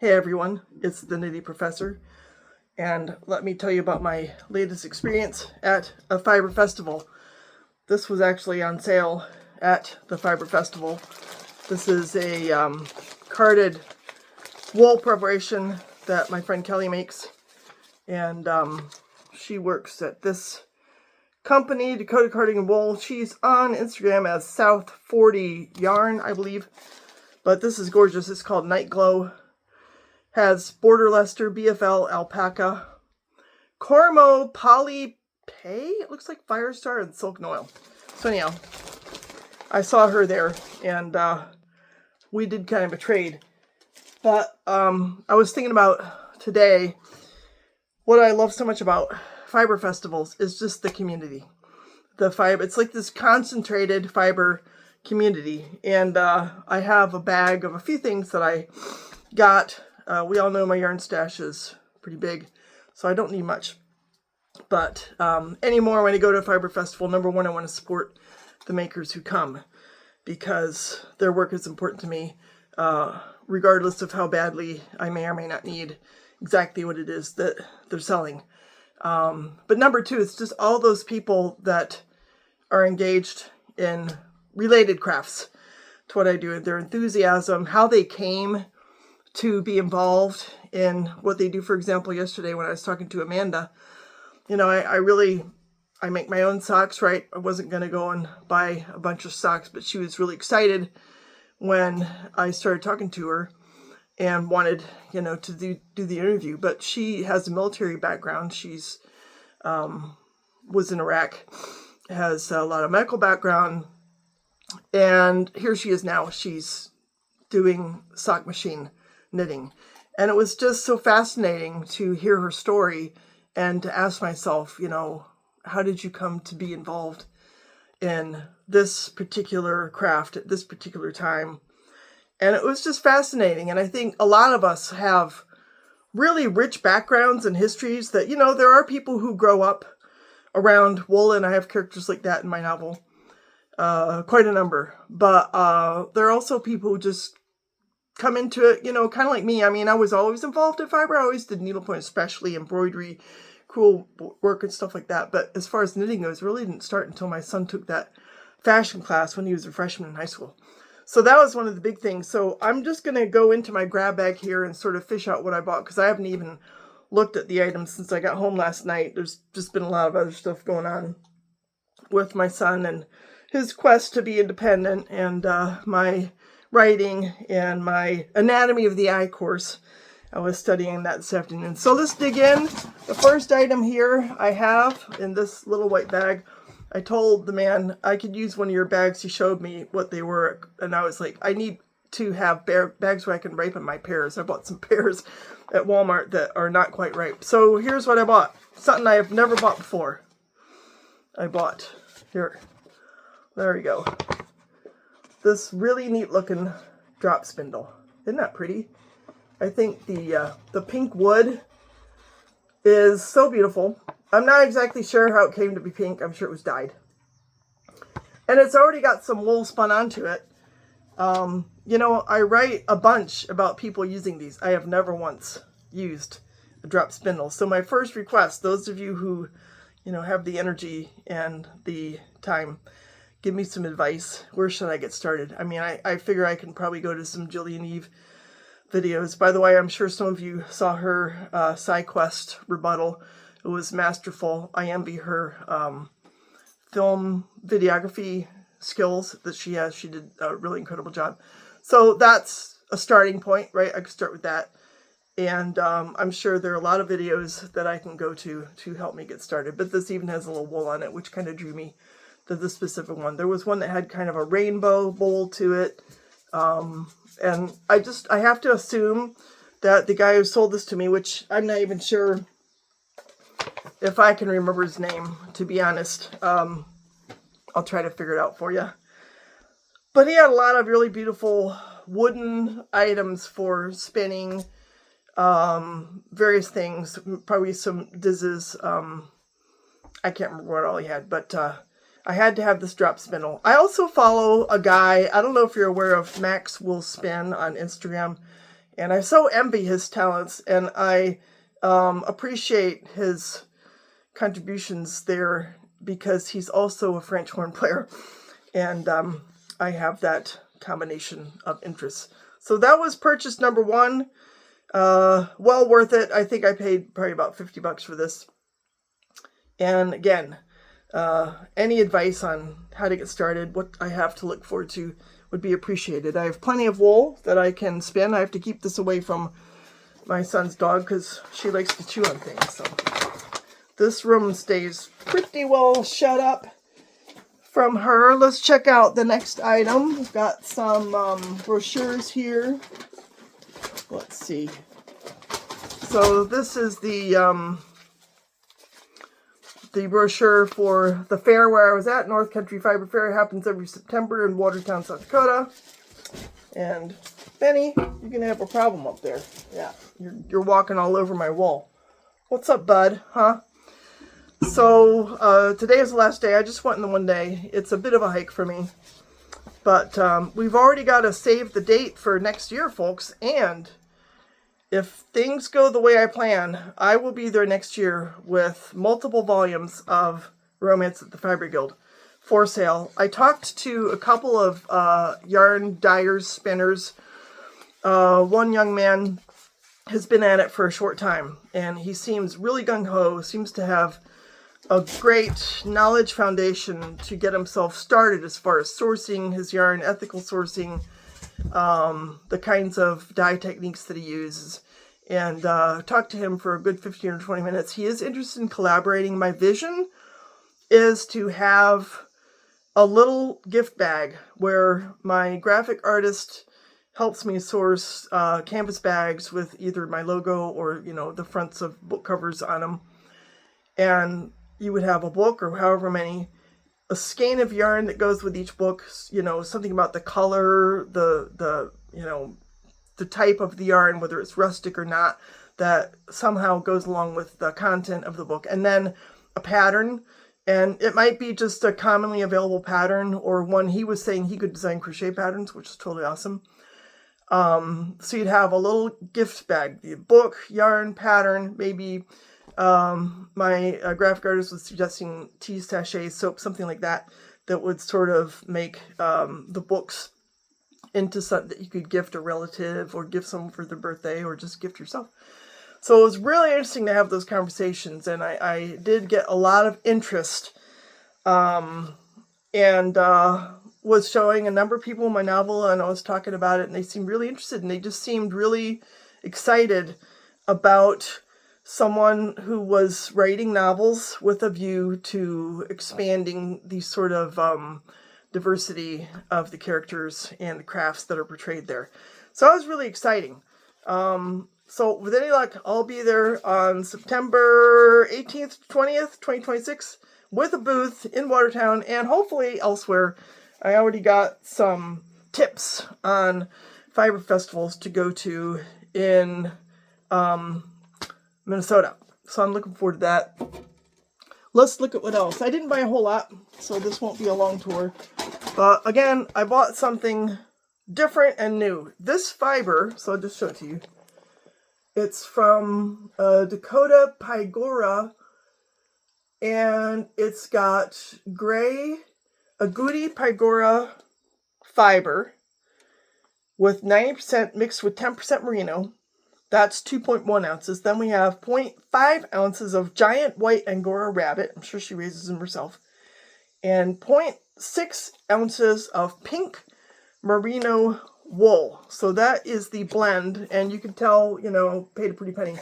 Hey everyone, it's the Nitty Professor, and let me tell you about my latest experience at a fiber festival. This was actually on sale at the fiber festival. This is a carded wool preparation that my friend Kelly makes, and she works at this company, Dakota Carding and Wool. She's on Instagram as South 40 Yarn, I believe, but this is gorgeous. It's called Night Glow. Has border Leicester, BFL, alpaca, Cormo, Poly Pay, it looks like Firestar, and Silk Noil. So anyhow, I saw her there, and we did kind of a trade. But I was thinking about today, what I love so much about fiber festivals is just the community. The fiber, it's like this concentrated fiber community. And I have a bag of a few things that I got. We all know my yarn stash is pretty big, so I don't need much. But anymore, when I go to a fiber festival, number one, I want to support the makers who come, because their work is important to me, regardless of how badly I may or may not need exactly what it is that they're selling. But number two, it's just all those people that are engaged in related crafts to what I do, their enthusiasm, how they came to be involved in what they do. For example, yesterday when I was talking to Amanda, you know, I make my own socks, right? I wasn't going to go and buy a bunch of socks, but she was really excited when I started talking to her and wanted, you know, to do the interview. But she has a military background. She's was in Iraq, has a lot of medical background, and here she is now. She's doing sock machine knitting. And it was just so fascinating to hear her story and to ask myself, you know, how did you come to be involved in this particular craft at this particular time? And it was just fascinating. And I think a lot of us have really rich backgrounds and histories that, you know, there are people who grow up around wool, and I have characters like that in my novel, quite a number. But there are also people who just come into it, you know, kind of like me. I mean, I was always involved in fiber. I always did needlepoint, especially embroidery, cool work and stuff like that. But as far as knitting goes, it really didn't start until my son took that fashion class when he was a freshman in high school. So that was one of the big things. So I'm just going to go into my grab bag here and sort of fish out what I bought, because I haven't even looked at the items since I got home last night. There's just been a lot of other stuff going on with my son and his quest to be independent, and my writing and my anatomy of the eye course. I was studying that this afternoon. So let's dig in. The first item here I have in this little white bag. I told the man I could use one of your bags. He showed me what they were, and I was like, I need to have bags where I can ripen my pears. I bought some pears at Walmart that are not quite ripe. So here's what I bought. Something I have never bought before. I bought, here, there we go, this really neat looking drop spindle. Isn't that pretty? I think the pink wood is so beautiful. I'm not exactly sure how it came to be pink. I'm sure it was dyed. And it's already got some wool spun onto it. You know, I write a bunch about people using these. I have never once used a drop spindle. So my first request, those of you who, you know, have the energy and the time, give me some advice. Where should I get started? I mean, I figure I can probably go to some Jillian Eve videos. By the way, I'm sure some of you saw her SideQuest rebuttal. It was masterful. I envy her film videography skills that she has. She did a really incredible job. So that's a starting point, right? I could start with that. And I'm sure there are a lot of videos that I can go to help me get started. But this even has a little wool on it, which kind of drew me to this specific one. There was one that had kind of a rainbow bowl to it. And I have to assume that the guy who sold this to me, which I'm not even sure if I can remember his name, to be honest. I'll try to figure it out for you. But he had a lot of really beautiful wooden items for spinning, various things, probably some dizzes. I can't remember what all he had, but I had to have this drop spindle. I also follow a guy, I don't know if you're aware of Max Will Spin on Instagram. And I so envy his talents, and I appreciate his contributions there because he's also a French horn player, and I have that combination of interests. So that was purchase number 1. Well worth it. I think I paid probably about $50 for this. And again, any advice on how to get started, what I have to look forward to, would be appreciated. I have plenty of wool that I can spin. I have to keep this away from my son's dog because she likes to chew on things. So this room stays pretty well shut up from her. Let's check out the next item. We've got some brochures here. Let's see. So this is the brochure for the fair where I was at. North Country Fiber Fair. It happens every September in Watertown, South Dakota. And Benny, you're gonna have a problem up there. Yeah, you're walking all over my wall. What's up, bud? Huh? So today is the last day. I just went in the one day. It's a bit of a hike for me, but we've already got to save the date for next year, folks. And if things go the way I plan, I will be there next year with multiple volumes of Romance at the Fiber Guild for sale. I talked to a couple of yarn dyers, spinners. One young man has been at it for a short time, and he seems really gung-ho, seems to have a great knowledge foundation to get himself started as far as sourcing his yarn, ethical sourcing, the kinds of dye techniques that he uses, and talked to him for a good 15 or 20 minutes. He is interested in collaborating. My vision is to have a little gift bag where my graphic artist helps me source canvas bags with either my logo or, the fronts of book covers on them. And you would have a book or however many, a skein of yarn that goes with each book, something about the color, the type of the yarn, whether it's rustic or not, that somehow goes along with the content of the book. And then a pattern, and it might be just a commonly available pattern or one. He was saying he could design crochet patterns, which is totally awesome. So you'd have a little gift bag, the book, yarn, pattern, maybe my graphic artist was suggesting tea sachet soap, something like that, that would sort of make the books into something that you could gift a relative or give someone for their birthday or just gift yourself. So it was really interesting to have those conversations, and I did get a lot of interest, and was showing a number of people my novel, and I was talking about it, and they seemed really interested, and they just seemed really excited about someone who was writing novels with a view to expanding the sort of diversity of the characters and the crafts that are portrayed there. So that was really exciting. So with any luck, I'll be there on September 18th, 20th, 2026 with a booth in Watertown and hopefully elsewhere. I already got some tips on fiber festivals to go to in Minnesota. So I'm looking forward to that. Let's look at what else. I didn't buy a whole lot, so this won't be a long tour. But again, I bought something different and new. This fiber, so I'll just show it to you. It's from Dakota Pygora, and it's got gray agouti Pygora fiber with 90% mixed with 10% merino. That's 2.1 ounces. Then we have 0.5 ounces of giant white Angora rabbit. I'm sure she raises them herself. And 0.6 ounces of pink merino wool. So that is the blend. And you can tell, paid a pretty penny.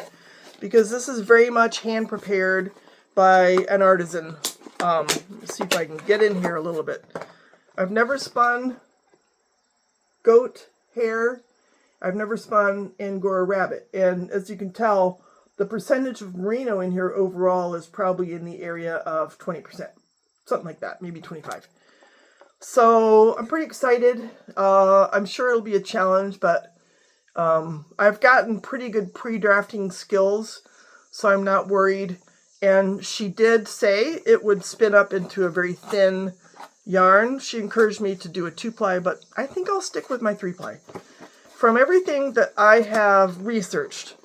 Because this is very much hand prepared by an artisan. Let's see if I can get in here a little bit. I've never spun goat hair. I've never spun Angora rabbit. And as you can tell, the percentage of merino in here overall is probably in the area of 20%. Something like that, maybe 25. So I'm pretty excited. I'm sure it'll be a challenge, but I've gotten pretty good pre-drafting skills, so I'm not worried. And she did say it would spin up into a very thin yarn. She encouraged me to do a 2-ply, but I think I'll stick with my 3-ply from everything that I have researched,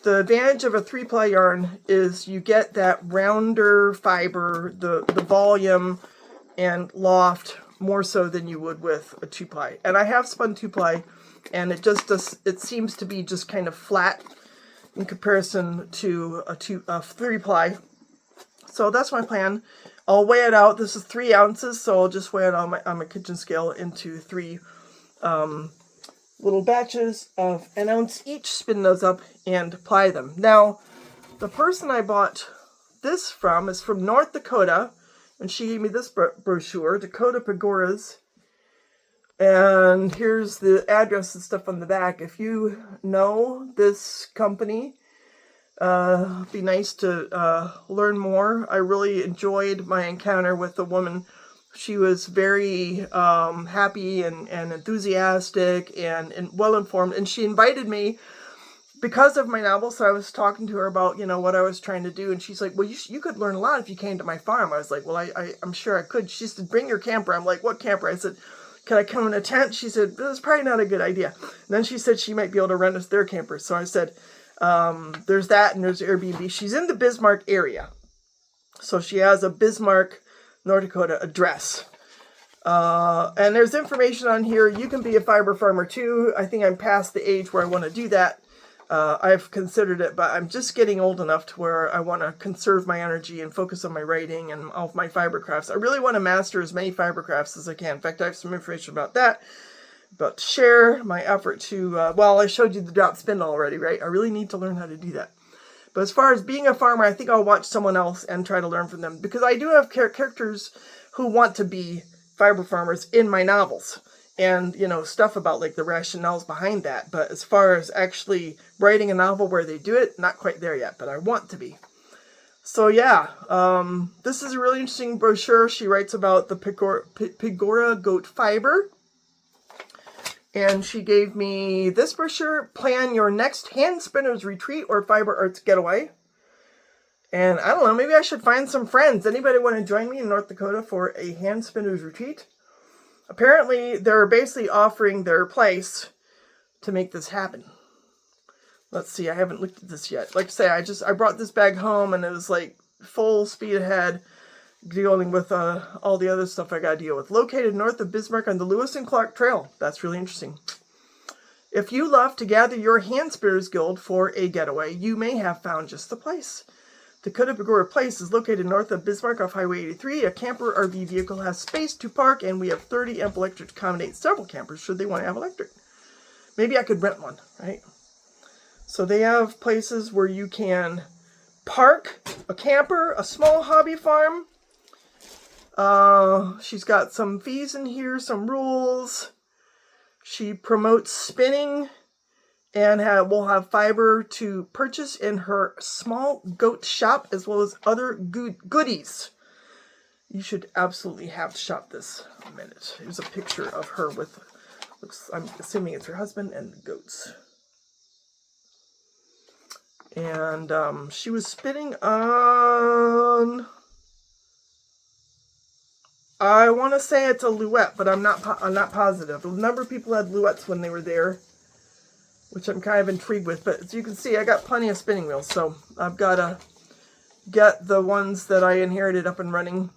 the advantage of a 3-ply yarn is you get that rounder fiber, the volume and loft more so than you would with a 2-ply. And I have spun 2-ply, and it just does, it seems to be just kind of flat in comparison to a 3-ply. So that's my plan. I'll weigh it out. This is 3 ounces, so I'll just weigh it on my kitchen scale into 3 little batches of an ounce each, spin those up and ply them. Now, the person I bought this from is from North Dakota, and she gave me this brochure, Dakota Pagoras. And here's the address and stuff on the back. If you know this company, it'd be nice to learn more. I really enjoyed my encounter with the woman. She was very happy and enthusiastic and well-informed. And she invited me because of my novel. So I was talking to her about, you know, what I was trying to do. And she's like, well, you could learn a lot if you came to my farm. I was like, well, I'm sure I could. She said, bring your camper. I'm like, what camper? I said, can I come in a tent? She said, this is probably not a good idea. And then she said she might be able to rent us their camper. So I said, there's that and there's Airbnb. She's in the Bismarck area. So she has a Bismarck, North Dakota address. And there's information on here. You can be a fiber farmer too. I think I'm past the age where I want to do that. I've considered it, but I'm just getting old enough to where I want to conserve my energy and focus on my writing and all of my fiber crafts. I really want to master as many fiber crafts as I can. In fact, I have some information about that. But share my effort to, well, I showed you the drop spindle already, right? I really need to learn how to do that. But as far as being a farmer, I think I'll watch someone else and try to learn from them. Because I do have characters who want to be fiber farmers in my novels. And, you know, stuff about like the rationales behind that. But as far as actually writing a novel where they do it, not quite there yet. But I want to be. So yeah, this is a really interesting brochure. She writes about the Pigora goat fiber. And she gave me this brochure, Plan Your Next Hand Spinners Retreat or Fiber Arts Getaway. And I don't know, maybe I should find some friends. Anybody want to join me in North Dakota for a hand spinners retreat? Apparently, they're basically offering their place to make this happen. Let's see, I haven't looked at this yet. Like I say, I brought this bag home and it was like full speed ahead, dealing with all the other stuff I got to deal with. Located north of Bismarck on the Lewis and Clark Trail. That's really interesting. If you love to gather your hand spinners guild for a getaway, you may have found just the place. Dakota Pagora Place is located north of Bismarck off Highway 83. A camper RV vehicle has space to park, and we have 30 amp electric to accommodate several campers should they want to have electric. Maybe I could rent one, right? So they have places where you can park a camper, a small hobby farm. She's got some fees in here, some rules. She promotes spinning and will have fiber to purchase in her small goat shop as well as other goodies. You should absolutely have to shop this a minute. Here's a picture of her with, I'm assuming it's her husband and the goats. And she was spinning on, I want to say it's a Luette, but I'm not positive. A number of people had Luettes when they were there, which I'm kind of intrigued with. But as you can see, I got plenty of spinning wheels, so I've got to get the ones that I inherited up and running.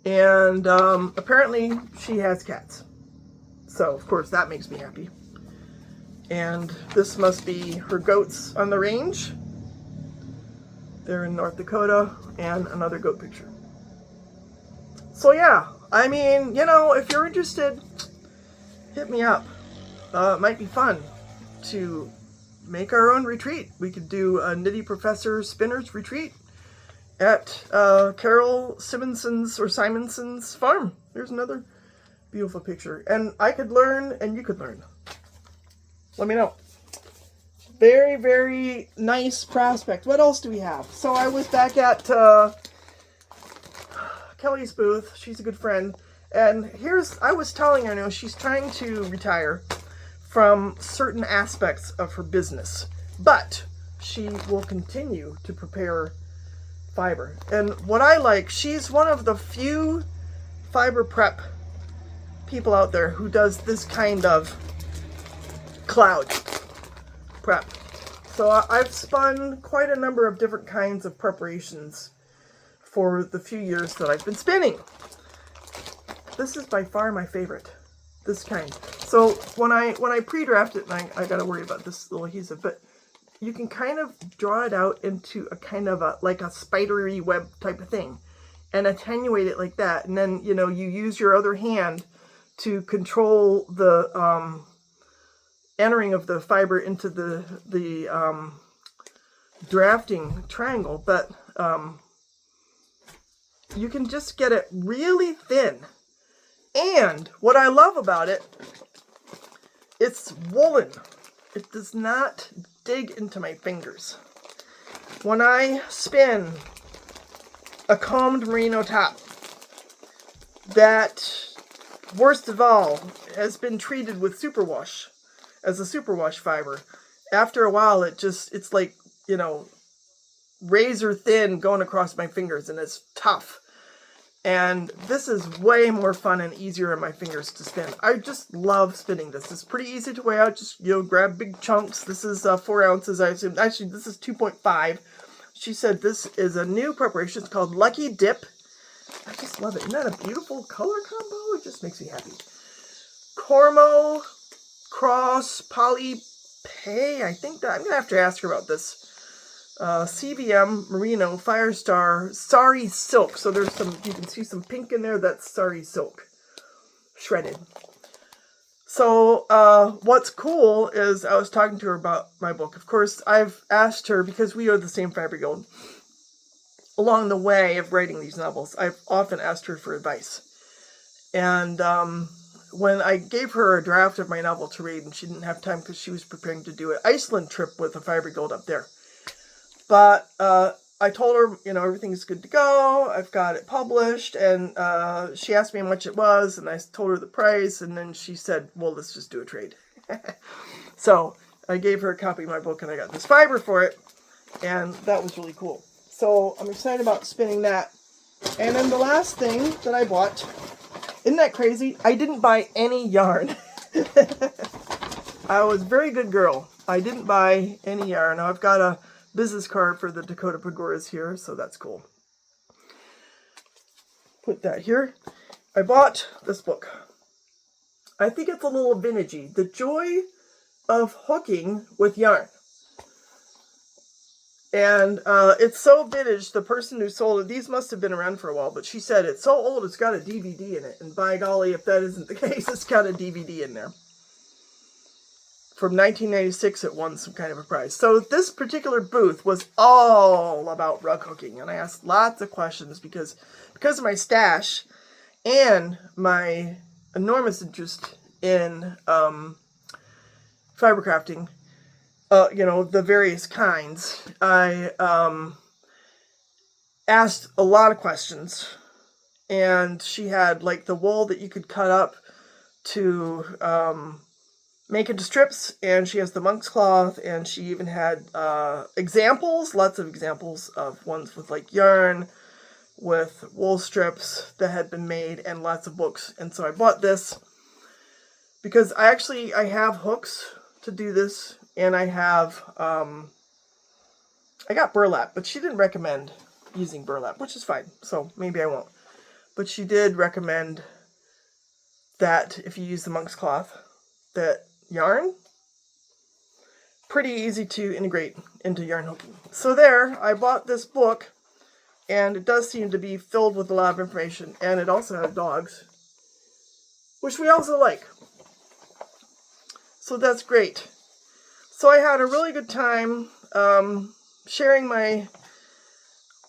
And apparently she has cats. So, of course, that makes me happy. And this must be her goats on the range. They're in North Dakota, and another goat picture. So yeah, I mean, you know, if you're interested, hit me up. It might be fun to make our own retreat. We could do a Nitty Professor Spinners retreat at Carol Simonson's farm. There's another beautiful picture. And I could learn, and you could learn. Let me know. Very, very nice prospect. What else do we have? So I was back at Kelly's booth. She's a good friend. And I was telling her, you know, she's trying to retire from certain aspects of her business. But she will continue to prepare fiber. And what I like, she's one of the few fiber prep people out there who does this kind of cloud prep. So I've spun quite a number of different kinds of preparations for the few years that I've been spinning. This is by far my favorite, this kind. So when I pre-draft it, and I gotta worry about this little adhesive, but you can kind of draw it out into a kind of like a spidery web type of thing and attenuate it like that. And then, you know, you use your other hand to control the entering of the fiber into the drafting triangle. But you can just get it really thin. And what I love about it, it's woolen. It does not dig into my fingers. When I spin a combed merino top that, worst of all, has been treated with superwash as a superwash fiber, after a while it's like, you know, razor thin going across my fingers, and it's tough. And this is way more fun and easier on my fingers to spin. I just love spinning this. It's pretty easy to weigh out. Just, you know, grab big chunks. This is 4 ounces, I assume. Actually, this is 2.5. She said this is a new preparation. It's called Lucky Dip. I just love it. Isn't that a beautiful color combo? It just makes me happy. Cormo Cross Poly Pay. I think that I'm going to have to ask her about this. CVM Merino Firestar Sari Silk. So there's some, you can see some pink in there. That's Sari Silk shredded. So what's cool is I was talking to her about my book. Of course, I've asked her, because we are the same Fiber Guild, along the way of writing these novels, I've often asked her for advice. And when I gave her a draft of my novel to read, and she didn't have time because she was preparing to do an Iceland trip with a Fiber Guild up there. But I told her, you know, everything's good to go. I've got it published. And she asked me how much it was. And I told her the price. And then she said, well, let's just do a trade. So I gave her a copy of my book. And I got this fiber for it. And that was really cool. So I'm excited about spinning that. And then the last thing that I bought, isn't that crazy? I didn't buy any yarn. I was a very good girl. I didn't buy any yarn. Now I've got a business card for the Dakota Pagoras here, so that's cool. Put that here. I bought this book. I think it's a little vintagey. The Joy of Hooking with Yarn. And it's so vintage, the person who sold it, these must have been around for a while, but she said it's so old it's got a DVD in it. And by golly, if that isn't the case, it's got a DVD in there. From 1996, it won some kind of a prize. So this particular booth was all about rug hooking. And I asked lots of questions because of my stash and my enormous interest in fiber crafting, you know, the various kinds. I asked a lot of questions. And she had like the wool that you could cut up to make into strips, and she has the monk's cloth, and she even had examples, lots of examples of ones with like yarn, with wool strips that had been made, and lots of books. And so I bought this because I have hooks to do this, and I have, I got burlap, but she didn't recommend using burlap, which is fine, so maybe I won't. But she did recommend that if you use the monk's cloth, that yarn, pretty easy to integrate into yarn hooking. So there, I bought this book, and it does seem to be filled with a lot of information, and it also has dogs, which we also like. So that's great. So I had a really good time sharing my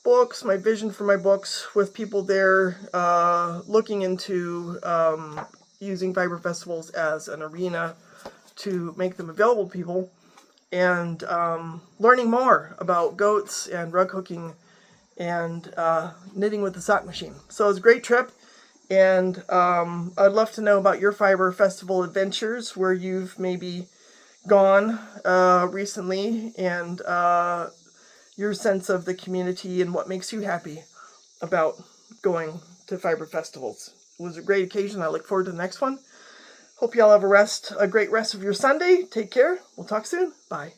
books, my vision for my books with people there, looking into using fiber festivals as an arena to make them available to people, and learning more about goats and rug hooking and knitting with the sock machine. So it was a great trip, and I'd love to know about your fiber festival adventures, where you've maybe gone recently, and your sense of the community and what makes you happy about going to fiber festivals. It was a great occasion. I look forward to the next one. Hope y'all have a great rest of your Sunday. Take care. We'll talk soon. Bye.